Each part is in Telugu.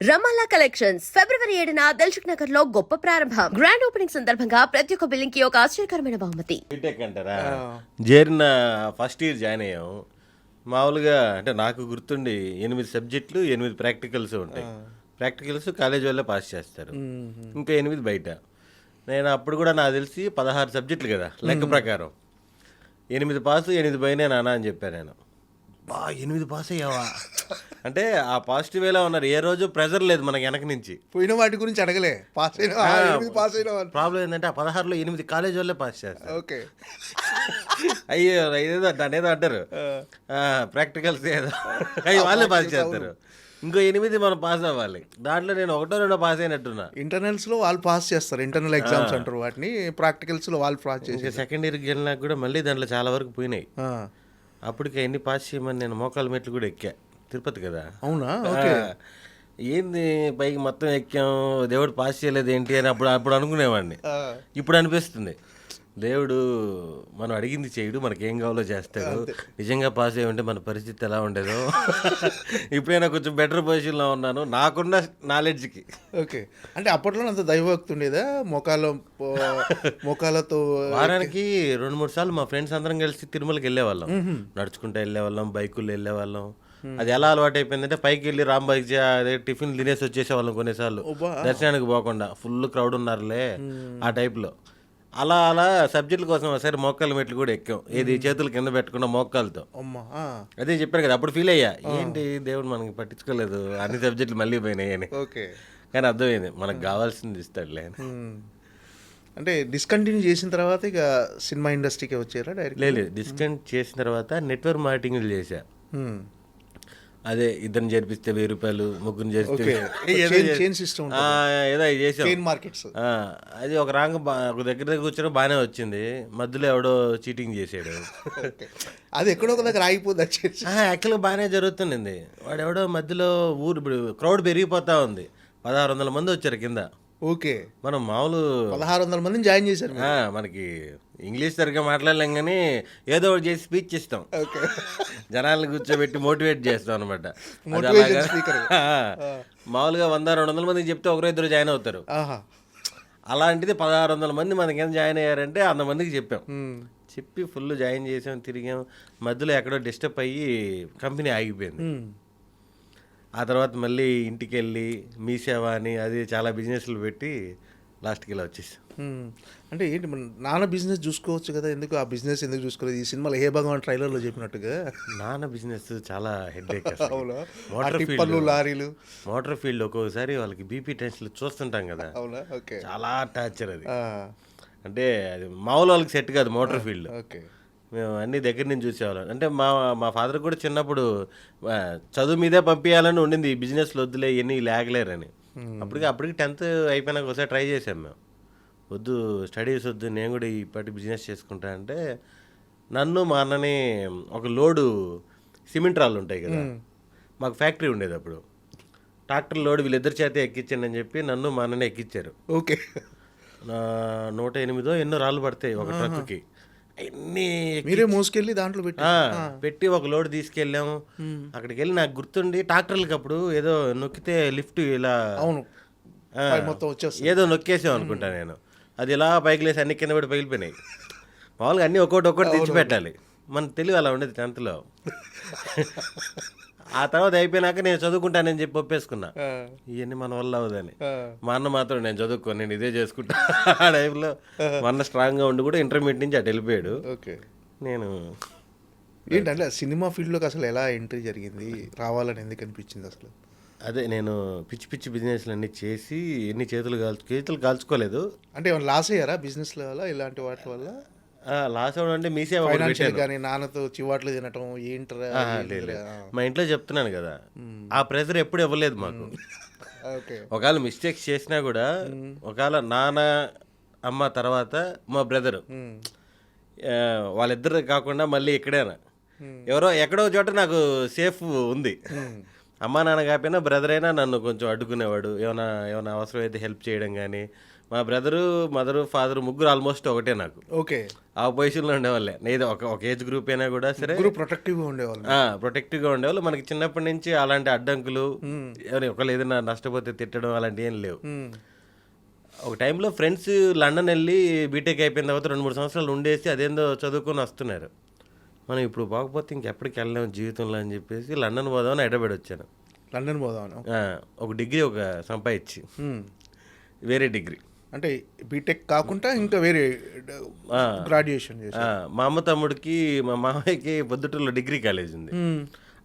రమాలా కలెక్షన్స్ ఫిబ్రవరి 7న దిల్సుఖ్ నగర్ లో గొప్ప ప్రారంభం. గ్రాండ్ ఓపెనింగ్ సందర్భంగా ప్రతి ఒక్క బిల్లింగ్ కి ఒక ఆశ్చర్యకరమైన బహుమతి. బీటెక్ అంటారా, చేరిన ఫస్ట్ ఇయర్ జాయిన్ అయ్యాం. మామూలుగా అంటే నాకు గుర్తుండి 8 సబ్జెక్టులు 8 ప్రాక్టికల్స్ ఉంటాయి. ప్రాక్టికల్స్ కాలేజ్ వాళ్ళే పాస్ చేస్తారు, ఇంకా 8 బయట. నేను అప్పుడు కూడా నాకు తెలిసి 16 సబ్జెక్టులు కదా లెక్క ప్రకారం. 8 పాస్ 8 బయనే నానా అని చెప్పాను నేను. 8 పాస్ అయ్యావా అంటే ఆ పాజిటివ్ వేలా ఉన్నారు. ఏ రోజు ప్రెజర్ లేదు మనకి వెనక నుంచి. పోయిన వాటి గురించి అడగలే. పాస్ అయినా ప్రాబ్లం ఏంటంటే ఆ 16లో 8 కాలేజ్ వాళ్ళే పాస్ చేస్తారు. ఓకే. అయ్యో ఏదో దాని ఏదో అంటారు ప్రాక్టికల్స్ ఏదో అవి వాళ్ళే పాస్ చేస్తారు. ఇంకో 8 మనం పాస్ అవ్వాలి. దాంట్లో నేను 1-2 పాస్ అయినట్టున్నా. ఇంటర్నల్స్ లో వాళ్ళు పాస్ చేస్తారు, ఇంటర్నల్ ఎగ్జామ్స్ అంటారు వాటిని. ప్రాక్టికల్స్ లో వాళ్ళు పాస్ చేసి సెకండ్ ఇయర్కి వెళ్ళినాక కూడా మళ్ళీ దాంట్లో చాలా వరకు పోయినాయి. అప్పటికి ఎన్ని పాస్ చేయమని నేను మోకాలు మెట్లు కూడా ఎక్కా. తిరుపతి కదా. అవునా? ఏంది పైకి మొత్తం ఎక్కాం, దేవుడు పాస్ చేయలేదు ఏంటి అని అప్పుడు అనుకునేవాడిని. ఇప్పుడు అనిపిస్తుంది దేవుడు మనం అడిగింది చేయడు, మనకేం కావాలో చేస్తాడు. నిజంగా పాస్ అయ్యి మన పరిస్థితి ఎలా ఉండేదో. ఇప్పుడైనా కొంచెం బెటర్ పొజిషన్లో ఉన్నాను నాకున్న నాలెడ్జ్కి. ఓకే. అంటే అప్పట్లో అంత దైవభక్తి ఉండేదా? మోకాలతో వారానికి 2-3 సార్లు మా ఫ్రెండ్స్ అందరం కలిసి తిరుమలకి వెళ్ళేవాళ్ళం. నడుచుకుంటూ వెళ్ళేవాళ్ళం, బైకుల్లో వెళ్ళేవాళ్ళం. అది ఎలా అలవాటు అయిపోయిందంటే పైకి వెళ్ళి రాంబాయి అదే టిఫిన్ తినేసి వచ్చేసేవాళ్ళం కొన్నిసార్లు, దర్శనానికి పోకుండా. ఫుల్ క్రౌడ్ ఉన్నారులే ఆ టైప్లో. అలా సబ్జెక్టుల కోసం ఒకసారి మోకాళ్ళ మెట్లు కూడా ఎక్కాం. ఏది చేతులు కింద పెట్టకుండా మోకాలతో. అదే చెప్పాను కదా, అప్పుడు ఫీల్ అయ్యా ఏంటి దేవుడు మనకి పట్టించుకోలేదు, అన్ని సబ్జెక్టులు మళ్ళీ పోయినాయి అని. ఓకే. కానీ అర్థమైంది మనకు కావాల్సింది ఇస్తాడులే. అంటే డిస్కంటిన్యూ చేసిన తర్వాత ఇక సినిమా ఇండస్ట్రీకి వచ్చారా డైరెక్ట్? లేదు, డిస్కంటిన్యూ చేసిన తర్వాత నెట్వర్క్ మార్కెటింగ్ చేశా. అదే ఇద్దరిని చేర్పిస్తే 1000 రూపాయలు, ముగ్గురిని చేస్తే ఏదో చేసాం మార్కెట్స్. అది ఒక ఒక దగ్గర కూర్చొని బాగానే వచ్చింది. మధ్యలో ఎవడో చీటింగ్ చేసాడు. అది ఎక్కడో ఒక దగ్గర ఆగిపోద్ది. యాక్చువల్గా బాగానే జరుగుతుంది. వాడు ఎవడో మధ్యలో ఇప్పుడు క్రౌడ్ పెరిగిపోతా ఉంది. 1600 మంది వచ్చారు కింద. ఓకే. మనం మామూలు 1600 మందిని జాయిన్ చేశారు. మనకి ఇంగ్లీష్ సరిగ్గా మాట్లాడలేం కానీ ఏదో ఒకటి చేసి స్పీచ్ ఇస్తాం, జనాలను కూర్చోబెట్టి మోటివేట్ చేస్తాం అనమాట. మామూలుగా 100-200 మందికి చెప్తే 1-2 జాయిన్ అవుతారు. అలాంటిది 1600 మంది మనకి ఎంత జాయిన్ అయ్యారంటే 100 మందికి చెప్పాం. చెప్పి ఫుల్ జాయిన్ చేసాం, తిరిగాం. మధ్యలో ఎక్కడో డిస్టర్బ్ అయ్యి కంపెనీ ఆగిపోయింది. ఆ తర్వాత మళ్ళీ ఇంటికి వెళ్ళి మీ సేవ అని అది చాలా బిజినెస్లు పెట్టి లాస్ట్కి ఇలా వచ్చేసాం. అంటే ఏంటి మన నాన్న బిజినెస్ చూసుకోవచ్చు కదా, ఎందుకు ఆ బిజినెస్ ఎందుకు చూసుకోలేదు? ఈ సినిమాలో హే భగవాన్ ట్రైలర్లో చెప్పినట్టుగా నాన్న బిజినెస్ చాలా హెడ్ఏక్. లారీలు మోటార్ ఫీల్డ్ ఒక్కొక్కసారి వాళ్ళకి బీపీ టెన్షన్లు చూస్తుంటాం కదా, చాలా టార్చర్ అది. అంటే అది మామూలు వాళ్ళకి సెట్ కాదు మోటార్ ఫీల్డ్. మేము అన్ని దగ్గర నుంచి చూసేవాళ్ళం. అంటే మా ఫాదర్ కూడా చిన్నప్పుడు చదువు మీదే పంపించాలని ఉండింది, ఈ బిజినెస్లో వద్దులే ఇవన్నీ లేకలేరని. అప్పటికి 10th అయిపోయినాక ఒకసారి ట్రై చేసాం మేము. వద్దు స్టడీస్ వద్దు, నేను కూడా ఇప్పటి బిజినెస్ చేసుకుంటా అంటే నన్ను మా అన్నని ఒక లోడు సిమెంట్ రాళ్ళు ఉంటాయి కదా, మాకు ఫ్యాక్టరీ ఉండేది అప్పుడు. ట్రాక్టర్ లోడ్ వీళ్ళిద్దరి చేత ఎక్కించండి అని చెప్పి నన్ను మా అన్నని ఎక్కించారు. ఓకే. 108 ఎన్నో రాళ్ళు పడతాయి ఒక ట్రక్కి. అన్నీ మీరే మోసుకెళ్ళి దాంట్లో పెట్టి ఒక లోడ్ తీసుకెళ్ళాము. అక్కడికి వెళ్ళి నాకు గుర్తుండి ట్రాక్టర్లకి అప్పుడు ఏదో నొక్కితే లిఫ్ట్ ఇలా ఏదో నొక్కేసాం అనుకుంటా నేను. అది ఇలా పైకి లేసి అన్ని కింద పడి పగిలిపోయినాయి. మామూలుగా అన్నీ ఒక్కొక్కటి తెచ్చిపెట్టాలి. మన తెలివి అలా ఉండేది 10thలో. ఆ తర్వాత అయిపోయినాక నేను చదువుకుంటానని చెప్పి ఒప్పేసుకున్నా, ఇవన్నీ మన వల్ల అవ్వదని. మా అన్న మాత్రం నేను చదువుకో, నేను ఇదే చేసుకుంటా. ఆ టైంలో మా అన్న స్ట్రాంగ్గా ఉండి కూడా ఇంటర్మీడియట్ నుంచి అటు వెళ్ళిపోయాడు. ఓకే. నేను ఏంటంటే సినిమా ఫీల్డ్లోకి అసలు ఎలా ఎంట్రీ జరిగింది, రావాలని ఎందుకు అనిపించింది అసలు? అదే నేను పిచ్చి బిజినెస్లు అన్నీ చేసి ఎన్ని చేతులు కాల్చుకోలేదు. అంటే ఏమైనా లాస్ అయ్యారా బిజినెస్ల వల్ల, ఇలాంటి వాటి వల్ల? లాస్ అవ్వడం అంటే మీ సేవ కానీ నాన్నతో చివాట్లు తినటం ఏంటరా? మా ఇంట్లో చెప్తున్నాను కదా, ఆ ప్రెజర్ ఎప్పుడు ఇవ్వలేదు మాకు. ఒకవేళ మిస్టేక్స్ చేసినా కూడా ఒకవేళ నాన్న అమ్మ తర్వాత మా బ్రదరు వాళ్ళిద్దరు కాకుండా మళ్ళీ ఎక్కడైనా ఎక్కడో చోట నాకు సేఫ్ ఉంది. అమ్మా నాన్న కాకపోయినా బ్రదర్ అయినా నన్ను కొంచెం అడ్డుకునేవాడు, ఏమైనా అవసరం అయితే హెల్ప్ చేయడం కానీ. మా బ్రదరు, మదరు, ఫాదరు ముగ్గురు ఆల్మోస్ట్ ఒకటే నాకు. ఓకే. ఆ పొజిషన్లో ఉండేవాళ్ళే. నేను ఒక ఏజ్ గ్రూప్ అయినా కూడా సరే ప్రొటెక్టివ్గా ఉండేవాళ్ళు. ప్రొటెక్టివ్గా ఉండేవాళ్ళు. మనకి చిన్నప్పటి నుంచి అలాంటి అడ్డంకులు, ఒకళ్ళు ఏదైనా నష్టపోతే తిట్టడం అలాంటివి ఏం లేవు. ఒక టైంలో ఫ్రెండ్స్ లండన్ వెళ్ళి బీటెక్ అయిపోయిన తర్వాత 2-3 సంవత్సరాలు ఉండేసి అదేందో చదువుకొని వస్తున్నారు. మనం ఇప్పుడు పోకపోతే ఇంకెప్పటికి వెళ్ళలేము జీవితంలో అని చెప్పేసి లండన్ పోదామని హైదరాబాద్ వచ్చాను. లండన్ పోదామని ఒక డిగ్రీ సంపాదించి, వేరే డిగ్రీ అంటే బీటెక్ కాకుండా ఇంకా వేరే గ్రాడ్యుయేషన్ చేసి. మా అమ్మ తమ్ముడికి, మా మామయ్యకి పొద్దుటూరులో డిగ్రీ కాలేజ్ ఉంది,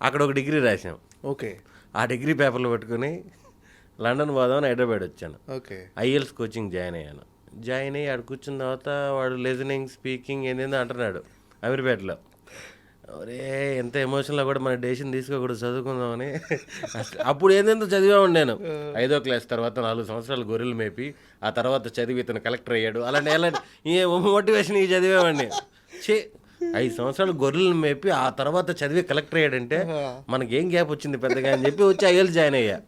అక్కడ ఒక డిగ్రీ రాసాం. ఓకే. ఆ డిగ్రీ పేపర్లు పెట్టుకుని లండన్ పోదామని హైదరాబాద్ వచ్చాను. ఓకే. ఐఎల్స్ కోచింగ్ జాయిన్ అయ్యాను. జాయిన్ అయ్యి ఆడ కూర్చున్న తర్వాత వాడు లిజనింగ్, స్పీకింగ్ ఏందేందో అంటున్నాడు అమీర్పేటలో. ఒరే ఎంత ఎమోషన్లో కూడా మన డెసిషన్ తీసుకోకూడదు, చదువుకుందామని. అప్పుడు ఏందేందో చదివామండి నేను. 5వ క్లాస్ తర్వాత 4 సంవత్సరాలు గొర్రెలు మేపి ఆ తర్వాత చదివి ఇతను కలెక్టర్ అయ్యాడు అలాంటి ఏ మోటివేషన్ ఇవి చదివామండి. 5 సంవత్సరాలు గొర్రెలు మేపి ఆ తర్వాత చదివి కలెక్టర్ అయ్యాడంటే మనకేం గ్యాప్ వచ్చింది పెద్దగా అని చెప్పి వచ్చి ఐఎల్స్ జాయిన్ అయ్యా.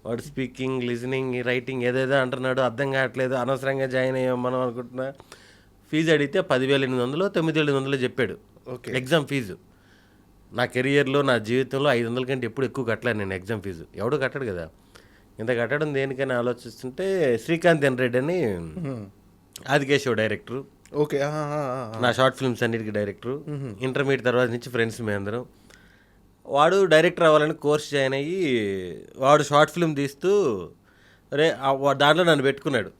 వాడు స్పీకింగ్, లిజనింగ్, రైటింగ్ ఏదేదో అంటున్నాడు, అర్థం కావట్లేదు, అనవసరంగా జాయిన్ అయ్యాం మనం అనుకుంటున్నా. ఫీజు అడిగితే 10,800 9,700 చెప్పాడు ఎగ్జామ్ ఫీజు. నా కెరియర్లో, నా జీవితంలో 500 కంటే ఎప్పుడు ఎక్కువ కట్టలేను నేను ఎగ్జామ్ ఫీజు. ఎవడు కట్టడు కదా. ఇంత కట్టడం దేనికైనా ఆలోచిస్తుంటే శ్రీకాంత్ రెడ్డి అని ఆదికేశవ్ డైరెక్టరు. ఓకే. నా షార్ట్ ఫిల్మ్స్ అన్నిటికీ డైరెక్టరు. ఇంటర్మీడియట్ తర్వాత నుంచి ఫ్రెండ్స్ మీ అందరం. వాడు డైరెక్టర్ అవ్వాలని కోర్స్ జాయిన్ అయ్యి వాడు షార్ట్ ఫిల్మ్ తీస్తూ దాంట్లో నన్ను పెట్టుకున్నాడు.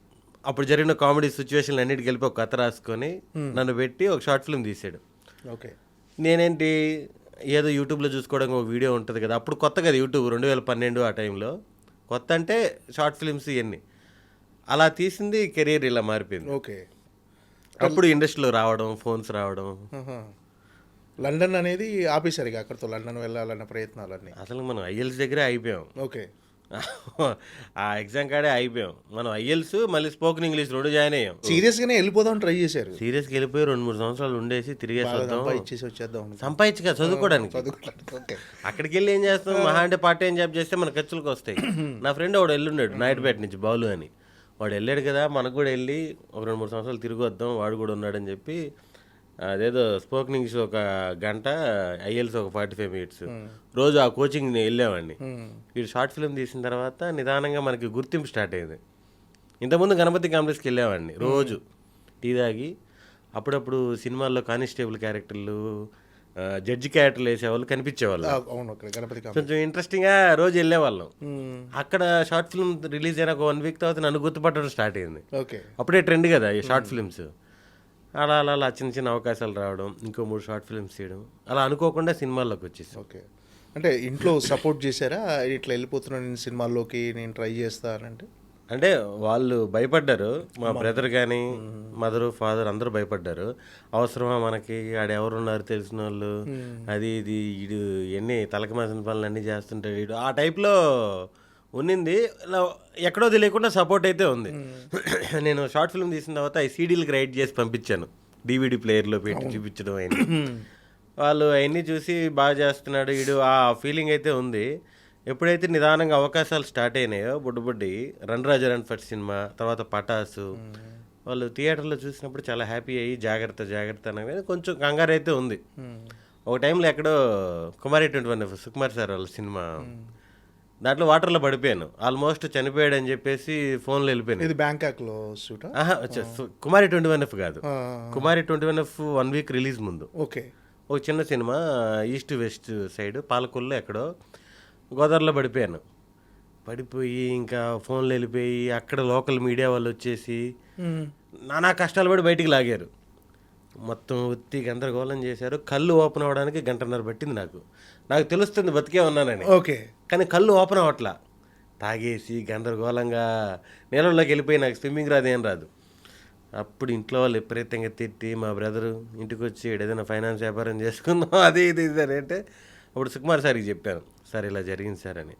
అప్పుడు జరిగిన కామెడీ సిచ్యువేషన్లు అన్నిటికి వెళ్ళి ఒక కథ రాసుకొని నన్ను పెట్టి ఒక షార్ట్ ఫిల్మ్ తీసాడు. ఓకే. నేనేంటి ఏదో యూట్యూబ్లో చూసుకోవడం ఒక వీడియో ఉంటుంది కదా, అప్పుడు కొత్త కదా యూట్యూబ్, 2012 ఆ టైంలో కొత్త, అంటే షార్ట్ ఫిల్మ్స్ ఇవన్నీ అలా తీసింది. కెరీర్ ఇలా మారిపోయింది. ఓకే. అప్పుడు ఇండస్ట్రీలో రావడం, ఫోన్స్ రావడం. లండన్ అనేది ఆపేశారు ఇక, అక్కడితో లండన్ వెళ్ళాలన్న ప్రయత్నాలన్నీ. అసలు మనం ఐఎల్స్ దగ్గరే అయిపోయాం. ఓకే. ఆ ఎగ్జామ్ కాడే అయిపోయాం మనం. ఐఎల్స్ మళ్ళీ స్పోకెన్ ఇంగ్లీష్ 2 జాయిన్ అయ్యాం. సీరియస్గానే వెళ్ళిపోదాం ట్రై చేశారు. సీరియస్గా వెళ్ళిపోయి 2-3 సంవత్సరాలు ఉండేసి తిరిగేసి వచ్చేద్దాం. సంపాదించగా చదువుకోవడానికి. అక్కడికి వెళ్ళి ఏం చేస్తాం, మహా అంటే పార్ట్ టైం జాబ్ చేస్తే మన ఖర్చులకు వస్తాయి. నా ఫ్రెండ్ వాడు వెళ్ళున్నాడు నాయుడుపేట నుంచి, బాలు అని. వాడు వెళ్ళాడు కదా, మనకు కూడా వెళ్ళి ఒక 2-3 సంవత్సరాలు తిరిగి వద్దాం, వాడు కూడా ఉన్నాడని చెప్పి అదేదో స్పోకెన్ ఇంగ్లీష్ 1 గంట, ఐఎల్స్ ఒక 45 minutes రోజు ఆ కోచింగ్ వెళ్ళామండి. వీడు షార్ట్ ఫిల్మ్ తీసిన తర్వాత నిదానంగా మనకి గుర్తింపు స్టార్ట్ అయింది. ఇంతకుముందు గణపతి కాంప్లెక్స్కి వెళ్ళామండి రోజు టీ తాగి. అప్పుడప్పుడు సినిమాల్లో కానిస్టేబుల్ క్యారెక్టర్లు, జడ్జి క్యారెక్టర్లు వేసేవాళ్ళు కనిపించేవాళ్ళు. కొంచెం ఇంట్రెస్టింగ్గా రోజు వెళ్ళేవాళ్ళం. అక్కడ షార్ట్ ఫిల్మ్ రిలీజ్ అయిన ఒక 1 week తర్వాత నన్ను గుర్తుపట్టడం స్టార్ట్ అయింది. అప్పుడే ట్రెండ్ కదా ఈ షార్ట్ ఫిల్మ్స్. అలా అలా అలా చిన్న చిన్న అవకాశాలు రావడం, ఇంకో 3 షార్ట్ ఫిల్మ్స్ చేయడం, అలా అనుకోకుండా సినిమాల్లోకి వచ్చేసి. ఓకే. అంటే ఇంట్లో సపోర్ట్ చేశారా, ఇట్లా వెళ్ళిపోతున్నాను నేను సినిమాల్లోకి, నేను ట్రై చేస్తానంటే? అంటే వాళ్ళు భయపడ్డారు. మా బ్రదర్ కానీ, మదరు, ఫాదర్ అందరూ భయపడ్డారు. అవసరమా మనకి, ఆడెవరున్నారు తెలిసిన వాళ్ళు, అది ఇది, వీడు ఎన్ని తలకి మాసిన పనులు అన్నీ చేస్తుంటాడు వీడు, ఆ టైప్లో ఉన్నింది. ఎక్కడో తెలియకుండా సపోర్ట్ అయితే ఉంది. నేను షార్ట్ ఫిల్మ్ తీసిన తర్వాత ఈ సీడీలకు రైట్ చేసి పంపించాను, DVD ప్లేయర్లో పెట్టి చూపించడం అయింది. వాళ్ళు అవన్నీ చూసి బాగా చేస్తున్నాడు వీడు, ఆ ఫీలింగ్ అయితే ఉంది. ఎప్పుడైతే నిదానంగా అవకాశాలు స్టార్ట్ అయినాయో బుడ్డి రన్ రాజా రన్ ఫట్ సినిమా, తర్వాత పటాసు, వాళ్ళు థియేటర్లో చూసినప్పుడు చాలా హ్యాపీ అయ్యి జాగ్రత్త అనగానే కొంచెం కంగారు అయితే ఉంది. ఒక టైంలో ఎక్కడో కుమారి 21 సుకుమార్ సార్ వాళ్ళ సినిమా, దాంట్లో వాటర్లో పడిపోయాను, ఆల్మోస్ట్ చనిపోయాడు అని చెప్పేసి ఫోన్లో వెళ్ళిపోయాను. ఇది బ్యాంకాక్లో షూట్? కుమారి 21 కాదు, కుమారి 21 1 week రిలీజ్ ముందు. ఓకే. ఒక చిన్న సినిమా ఈస్ట్ వెస్ట్ సైడ్ పాలకొల్లో ఎక్కడో గోదావరిలో పడిపోయాను. పడిపోయి ఇంకా ఫోన్లో వెళ్ళిపోయి అక్కడ లోకల్ మీడియా వాళ్ళు వచ్చేసి నానా కష్టాలు పడి బయటికి లాగారు. మొత్తం ఉత్తి గందరగోళం చేశారు. కళ్ళు ఓపెన్ అవ్వడానికి 1.5 గంటన్నర పట్టింది. నాకు తెలుస్తుంది బతికే ఉన్నానని. ఓకే. కానీ కళ్ళు ఓపెన్ అవ్వట్లా. తాగేసి గందరగోళంగా నీళ్ళలోకి వెళ్ళిపోయి నాకు స్విమ్మింగ్ రాదు, ఏం రాదు. అప్పుడు ఇంట్లో వాళ్ళు విపరీతంగా తిట్టి, మా బ్రదరు ఇంటికి వచ్చి ఏదైనా ఫైనాన్స్ వ్యాపారం చేసుకుందాం అది ఇది అంటే, అప్పుడు సుకుమార్ సార్కి చెప్పాను, సార్ ఇలా జరిగింది సార్ అని.